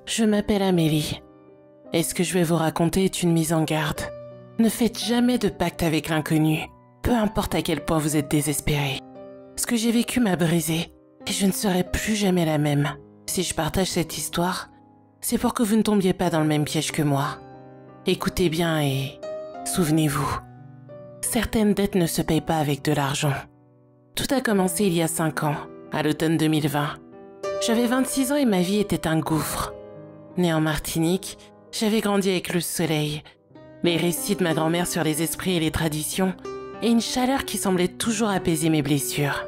Je m'appelle Amélie. Et ce que je vais vous raconter est une mise en garde. Ne faites jamais de pacte avec l'inconnu, peu importe à quel point vous êtes désespéré. Ce que j'ai vécu m'a brisé, et je ne serai plus jamais la même. Si je partage cette histoire, c'est pour que vous ne tombiez pas dans le même piège que moi. Écoutez bien et souvenez-vous, certaines dettes ne se payent pas avec de l'argent. Tout a commencé il y a 5 ans, à l'automne 2020. J'avais 26 ans et ma vie était un gouffre. Née en Martinique, j'avais grandi avec le soleil, les récits de ma grand-mère sur les esprits et les traditions, et une chaleur qui semblait toujours apaiser mes blessures.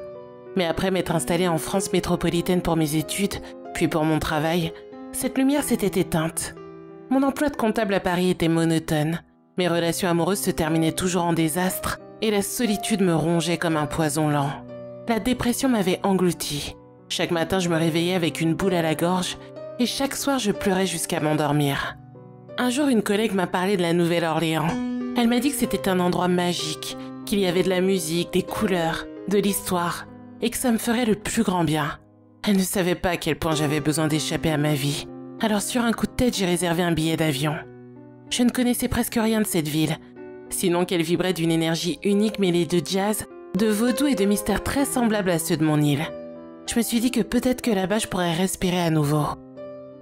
Mais après m'être installée en France métropolitaine pour mes études, puis pour mon travail, cette lumière s'était éteinte. Mon emploi de comptable à Paris était monotone, mes relations amoureuses se terminaient toujours en désastre, et la solitude me rongeait comme un poison lent. La dépression m'avait engloutie. Chaque matin, je me réveillais avec une boule à la gorge, et chaque soir, je pleurais jusqu'à m'endormir. Un jour, une collègue m'a parlé de la Nouvelle-Orléans. Elle m'a dit que c'était un endroit magique, qu'il y avait de la musique, des couleurs, de l'histoire, et que ça me ferait le plus grand bien. Elle ne savait pas à quel point j'avais besoin d'échapper à ma vie. Alors sur un coup de tête, j'ai réservé un billet d'avion. Je ne connaissais presque rien de cette ville, sinon qu'elle vibrait d'une énergie unique mêlée de jazz, de vaudou et de mystères très semblables à ceux de mon île. Je me suis dit que peut-être que là-bas je pourrais respirer à nouveau.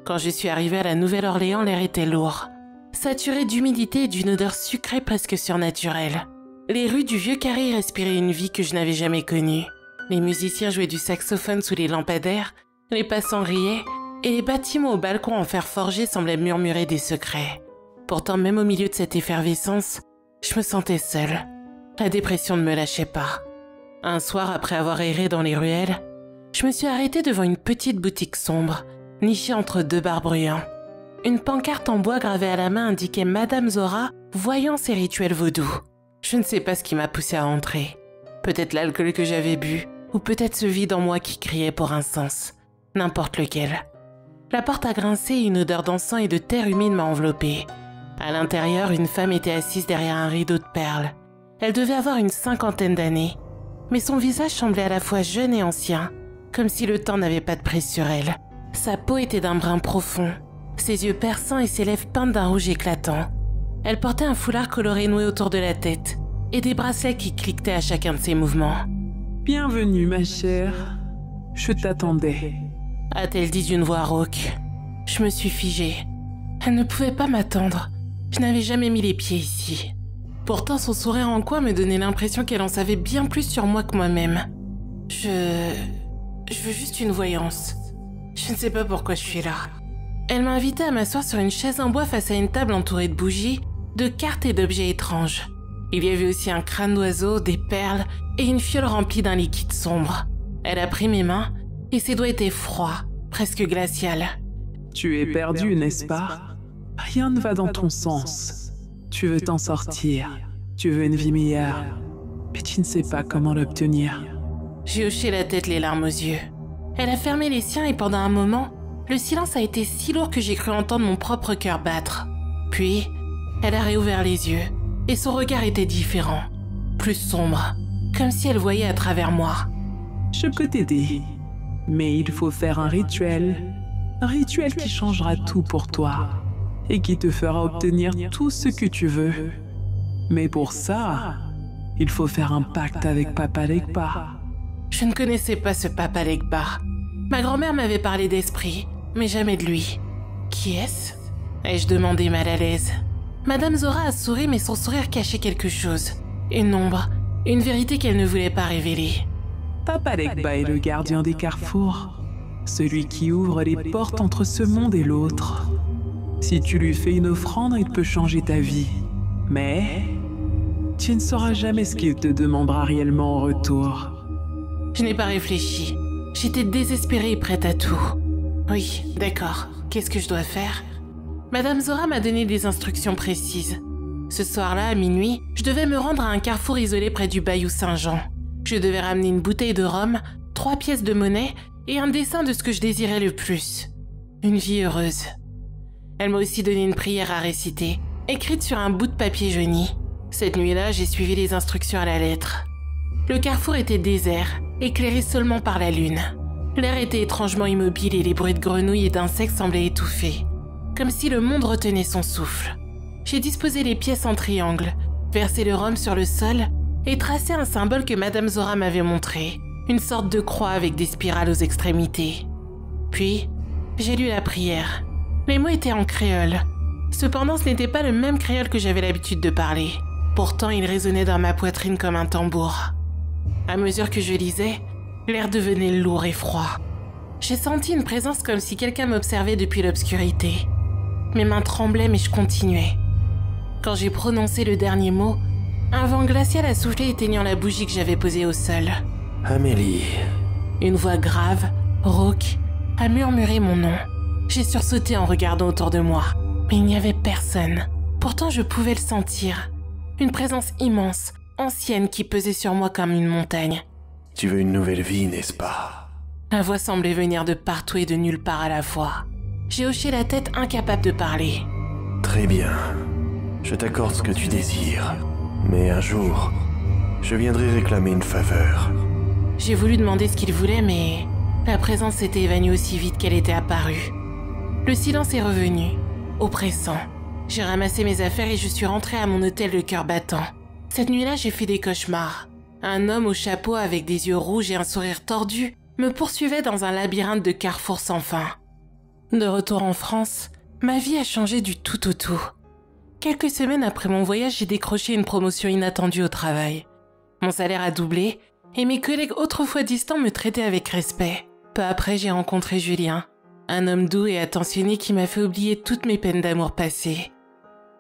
Quand je suis arrivée à la Nouvelle-Orléans, l'air était lourd, saturé d'humidité et d'une odeur sucrée presque surnaturelle. Les rues du vieux Carré respiraient une vie que je n'avais jamais connue. Les musiciens jouaient du saxophone sous les lampadaires, les passants riaient, et les bâtiments au balcon en fer forgé semblaient murmurer des secrets. Pourtant, même au milieu de cette effervescence, je me sentais seule. La dépression ne me lâchait pas. Un soir, après avoir erré dans les ruelles, je me suis arrêtée devant une petite boutique sombre, nichée entre 2 bars bruyants. Une pancarte en bois gravée à la main indiquait Madame Zora, voyance et rituel vaudou. Je ne sais pas ce qui m'a poussée à entrer. Peut-être l'alcool que j'avais bu, ou peut-être ce vide en moi qui criait pour un sens. N'importe lequel. La porte a grincé et une odeur d'encens et de terre humide m'a enveloppée. À l'intérieur, une femme était assise derrière un rideau de perles. Elle devait avoir une 50aine d'années, mais son visage semblait à la fois jeune et ancien, comme si le temps n'avait pas de prise sur elle. Sa peau était d'un brun profond, ses yeux perçants et ses lèvres peintes d'un rouge éclatant. Elle portait un foulard coloré noué autour de la tête et des bracelets qui cliquetaient à chacun de ses mouvements. « Bienvenue, ma chère. Je t'attendais. » a-t-elle dit d'une voix rauque. Je me suis figée. Elle ne pouvait pas m'attendre. Je n'avais jamais mis les pieds ici. Pourtant, son sourire en coin me donnait l'impression qu'elle en savait bien plus sur moi que moi-même. Je veux juste une voyance. Je ne sais pas pourquoi je suis là. Elle m'a invitée à m'asseoir sur une chaise en bois face à une table entourée de bougies, de cartes et d'objets étranges. Il y avait aussi un crâne d'oiseau, des perles et une fiole remplie d'un liquide sombre. Elle a pris mes mains et ses doigts étaient froids, presque glaciales. « Tu es perdu, n'est-ce pas? Rien ne va dans ton sens. Tu veux t'en sortir. Tu veux une vie meilleure. Mais tu ne sais pas comment l'obtenir. » J'ai hoché la tête, les larmes aux yeux. Elle a fermé les siens et pendant un moment, le silence a été si lourd que j'ai cru entendre mon propre cœur battre. Puis, elle a réouvert les yeux et son regard était différent, plus sombre, comme si elle voyait à travers moi. « Je peux t'aider, mais il faut faire un rituel qui changera tout pour toi et qui te fera obtenir tout ce que tu veux. Mais pour ça, il faut faire un pacte avec Papa Legba. » Je ne connaissais pas ce Papa Legba. Ma grand-mère m'avait parlé d'esprit, mais jamais de lui. Qui est-ce? Ai-je demandé mal à l'aise. Madame Zora a souri, mais son sourire cachait quelque chose. Une ombre, une vérité qu'elle ne voulait pas révéler. Papa Legba est le gardien des carrefours, celui qui ouvre les portes entre ce monde et l'autre. Si tu lui fais une offrande, il peut changer ta vie. Mais tu ne sauras jamais ce qu'il te demandera réellement en retour. Je n'ai pas réfléchi. J'étais désespérée et prête à tout. Oui, d'accord. Qu'est-ce que je dois faire? Madame Zora m'a donné des instructions précises. Ce soir-là, à minuit, je devais me rendre à un carrefour isolé près du Bayou Saint-Jean. Je devais ramener une bouteille de rhum, 3 pièces de monnaie et un dessin de ce que je désirais le plus. Une vie heureuse. Elle m'a aussi donné une prière à réciter, écrite sur un bout de papier jauni. Cette nuit-là, j'ai suivi les instructions à la lettre. Le carrefour était désert, éclairé seulement par la lune. L'air était étrangement immobile et les bruits de grenouilles et d'insectes semblaient étouffés. comme si le monde retenait son souffle. J'ai disposé les pièces en triangle, versé le rhum sur le sol et tracé un symbole que Madame Zora m'avait montré, une sorte de croix avec des spirales aux extrémités. Puis, j'ai lu la prière. Les mots étaient en créole. Cependant, ce n'était pas le même créole que j'avais l'habitude de parler. Pourtant, il résonnait dans ma poitrine comme un tambour. À mesure que je lisais, l'air devenait lourd et froid. J'ai senti une présence comme si quelqu'un m'observait depuis l'obscurité. Mes mains tremblaient, mais je continuais. Quand j'ai prononcé le dernier mot, un vent glacial a soufflé éteignant la bougie que j'avais posée au sol. Amélie. Une voix grave, rauque, a murmuré mon nom. J'ai sursauté en regardant autour de moi, mais il n'y avait personne. Pourtant, je pouvais le sentir. Une présence immense, ancienne qui pesait sur moi comme une montagne. Tu veux une nouvelle vie, n'est-ce pas? La voix semblait venir de partout et de nulle part à la fois. J'ai hoché la tête, incapable de parler. Très bien. Je t'accorde ce que tu désires. Mais un jour, je viendrai réclamer une faveur. J'ai voulu demander ce qu'il voulait, mais la présence s'était évanouie aussi vite qu'elle était apparue. Le silence est revenu, oppressant. J'ai ramassé mes affaires et je suis rentrée à mon hôtel le cœur battant. Cette nuit-là, j'ai fait des cauchemars. Un homme au chapeau avec des yeux rouges et un sourire tordu me poursuivait dans un labyrinthe de carrefours sans fin. De retour en France, ma vie a changé du tout au tout. Quelques semaines après mon voyage, j'ai décroché une promotion inattendue au travail. Mon salaire a doublé et mes collègues autrefois distants me traitaient avec respect. Peu après, j'ai rencontré Julien, un homme doux et attentionné qui m'a fait oublier toutes mes peines d'amour passées.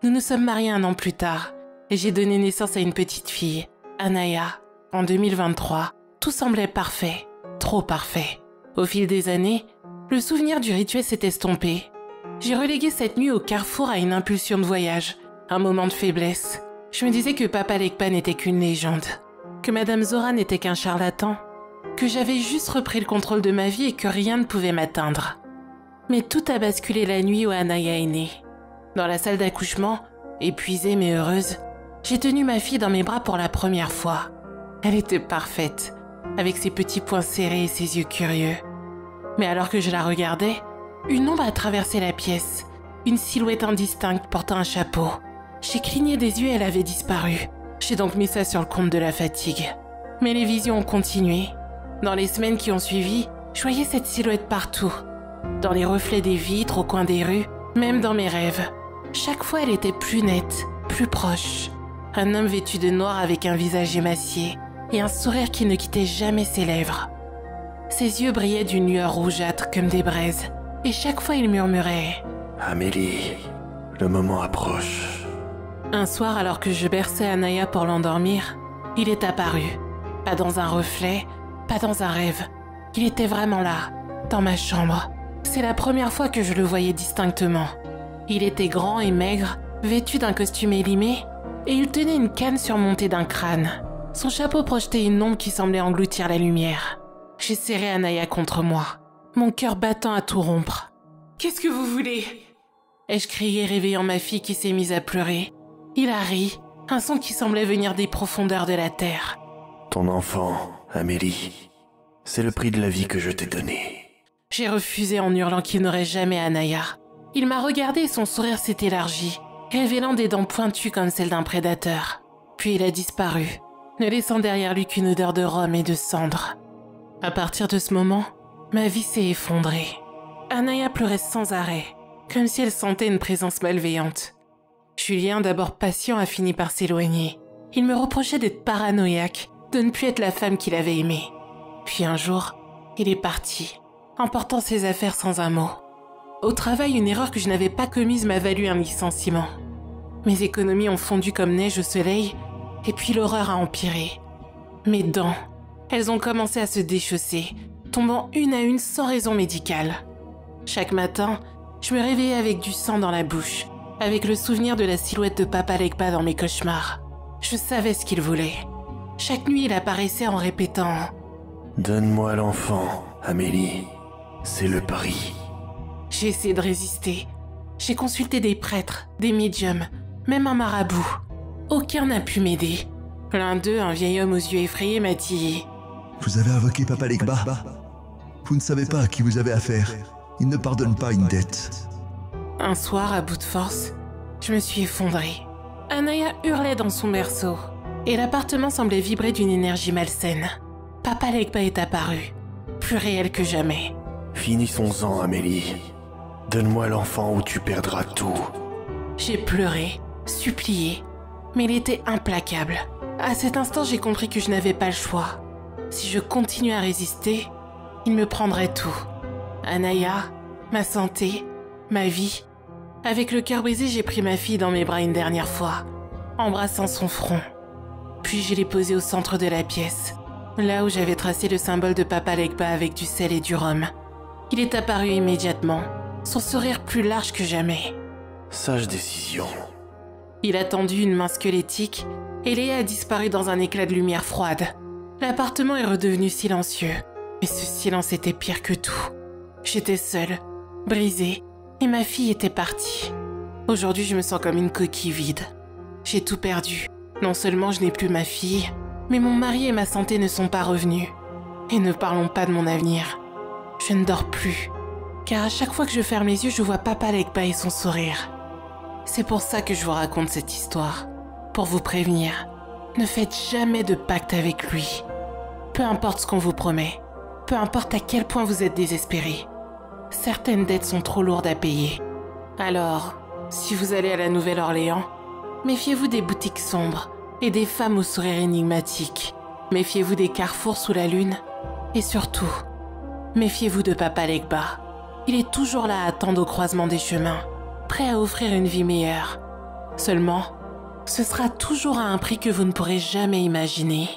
Nous nous sommes mariés 1 an plus tard et j'ai donné naissance à une petite fille, Anaya. En 2023, tout semblait parfait, trop parfait. Au fil des années, le souvenir du rituel s'est estompé. J'ai relégué cette nuit au carrefour à une impulsion de voyage, un moment de faiblesse. Je me disais que Papa Legba n'était qu'une légende, que Madame Zora n'était qu'un charlatan, que j'avais juste repris le contrôle de ma vie et que rien ne pouvait m'atteindre. Mais tout a basculé la nuit où Anaya est née. Dans la salle d'accouchement, épuisée mais heureuse, j'ai tenu ma fille dans mes bras pour la première fois. Elle était parfaite, avec ses petits poings serrés et ses yeux curieux. Mais alors que je la regardais, une ombre a traversé la pièce, une silhouette indistincte portant un chapeau. J'ai cligné des yeux et elle avait disparu. J'ai donc mis ça sur le compte de la fatigue. Mais les visions ont continué. Dans les semaines qui ont suivi, je voyais cette silhouette partout. Dans les reflets des vitres, au coin des rues, même dans mes rêves. Chaque fois, elle était plus nette, plus proche. Un homme vêtu de noir avec un visage émacié et un sourire qui ne quittait jamais ses lèvres. Ses yeux brillaient d'une lueur rougeâtre comme des braises. Et chaque fois, il murmurait « Amélie, le moment approche. » Un soir, alors que je berçais Anaya pour l'endormir, il est apparu. Pas dans un reflet, pas dans un rêve. Il était vraiment là, dans ma chambre. C'est la première fois que je le voyais distinctement. Il était grand et maigre, vêtu d'un costume élimé, et il tenait une canne surmontée d'un crâne. Son chapeau projetait une ombre qui semblait engloutir la lumière. J'ai serré Anaya contre moi, mon cœur battant à tout rompre. « Qu'est-ce que vous voulez ?» ai-je crié, réveillant ma fille qui s'est mise à pleurer. Il a ri, un son qui semblait venir des profondeurs de la terre. Ton enfant, Amélie, c'est le prix de la vie que je t'ai donné. J'ai refusé en hurlant qu'il n'aurait jamais Anaya. Il m'a regardé et son sourire s'est élargi, révélant des dents pointues comme celles d'un prédateur. Puis il a disparu, ne laissant derrière lui qu'une odeur de rhum et de cendre. À partir de ce moment, ma vie s'est effondrée. Anaya pleurait sans arrêt, comme si elle sentait une présence malveillante. Julien, d'abord patient, a fini par s'éloigner. Il me reprochait d'être paranoïaque, de ne plus être la femme qu'il avait aimée. Puis un jour, il est parti, emportant ses affaires sans un mot. Au travail, une erreur que je n'avais pas commise m'a valu un licenciement. Mes économies ont fondu comme neige au soleil, et puis l'horreur a empiré. Mes dents, elles ont commencé à se déchausser, tombant une à une sans raison médicale. Chaque matin, je me réveillais avec du sang dans la bouche, avec le souvenir de la silhouette de Papa Legba dans mes cauchemars. Je savais ce qu'il voulait. Chaque nuit, il apparaissait en répétant « Donne-moi l'enfant, Amélie. C'est le pari. » J'ai essayé de résister. J'ai consulté des prêtres, des médiums, même un marabout. Aucun n'a pu m'aider. L'un d'eux, un vieil homme aux yeux effrayés, m'a dit « Vous avez invoqué Papa Legba. Vous ne savez pas à qui vous avez affaire. Il ne pardonne pas une dette. » Un soir, à bout de force, je me suis effondrée. Anaya hurlait dans son berceau, et l'appartement semblait vibrer d'une énergie malsaine. Papa Legba est apparu, plus réel que jamais. Finissons-en, Amélie. Donne-moi l'enfant ou tu perdras tout. J'ai pleuré, supplié, mais il était implacable. À cet instant, j'ai compris que je n'avais pas le choix. Si je continuais à résister, il me prendrait tout. Anaya, ma santé, ma vie. Avec le cœur brisé, j'ai pris ma fille dans mes bras une dernière fois, embrassant son front. Puis je l'ai posée au centre de la pièce, là où j'avais tracé le symbole de Papa Legba avec du sel et du rhum. Il est apparu immédiatement, son sourire plus large que jamais. Sage décision. Il a tendu une main squelettique et Léa a disparu dans un éclat de lumière froide. L'appartement est redevenu silencieux, mais ce silence était pire que tout. J'étais seule, brisée, et ma fille était partie. Aujourd'hui, je me sens comme une coquille vide. J'ai tout perdu. Non seulement je n'ai plus ma fille, mais mon mari et ma santé ne sont pas revenus. Et ne parlons pas de mon avenir. Je ne dors plus, car à chaque fois que je ferme les yeux, je vois Papa Legba et son sourire. C'est pour ça que je vous raconte cette histoire, pour vous prévenir. Ne faites jamais de pacte avec lui. Peu importe ce qu'on vous promet, peu importe à quel point vous êtes désespéré. Certaines dettes sont trop lourdes à payer. Alors, si vous allez à la Nouvelle-Orléans, méfiez-vous des boutiques sombres et des femmes au sourire énigmatique. Méfiez-vous des carrefours sous la lune. Et surtout, méfiez-vous de Papa Legba. Il est toujours là à attendre au croisement des chemins, prêt à offrir une vie meilleure. Seulement, ce sera toujours à un prix que vous ne pourrez jamais imaginer.